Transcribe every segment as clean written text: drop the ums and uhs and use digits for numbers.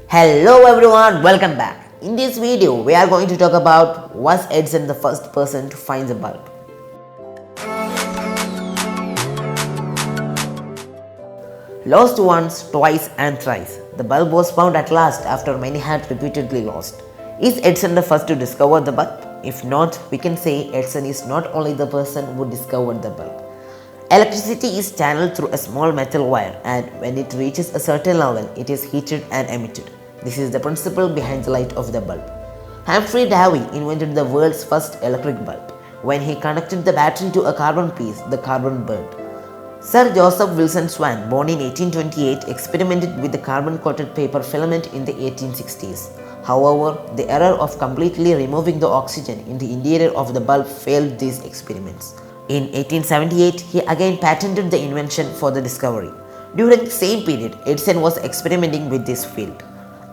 Hello everyone, welcome back. In this video, we are going to talk about was Edison the first person to find the bulb. Lost once, twice and thrice. The bulb was found at last after many had repeatedly lost. Is Edison the first to discover the bulb? If not, we can say Edison is not only the person who discovered the bulb. Electricity is channeled through a small metal wire, and when it reaches a certain level, it is heated and emitted. This is the principle behind the light of the bulb. Humphrey Davy invented the world's first electric bulb. When he connected the battery to a carbon piece, the carbon burned. Sir Joseph Wilson Swan, born in 1828, experimented with the carbon-coated paper filament in the 1860s. However, the error of completely removing the oxygen in the interior of the bulb failed these experiments. In 1878, he again patented the invention for the discovery. During the same period, Edison was experimenting with this field.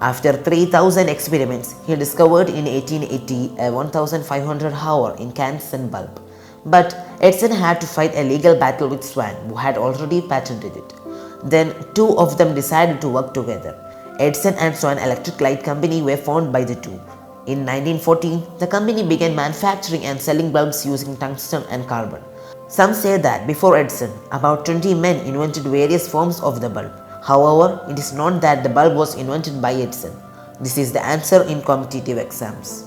After 3,000 experiments, he discovered in 1880 a 1,500-hour incandescent bulb. But Edison had to fight a legal battle with Swan, who had already patented it. Then two of them decided to work together. Edison and Swan Electric Light Company were formed by the two. In 1914, the company began manufacturing and selling bulbs using tungsten and carbon. Some say that before Edison, about 20 men invented various forms of the bulb. However, it is not that the bulb was invented by Edison. This is the answer in competitive exams.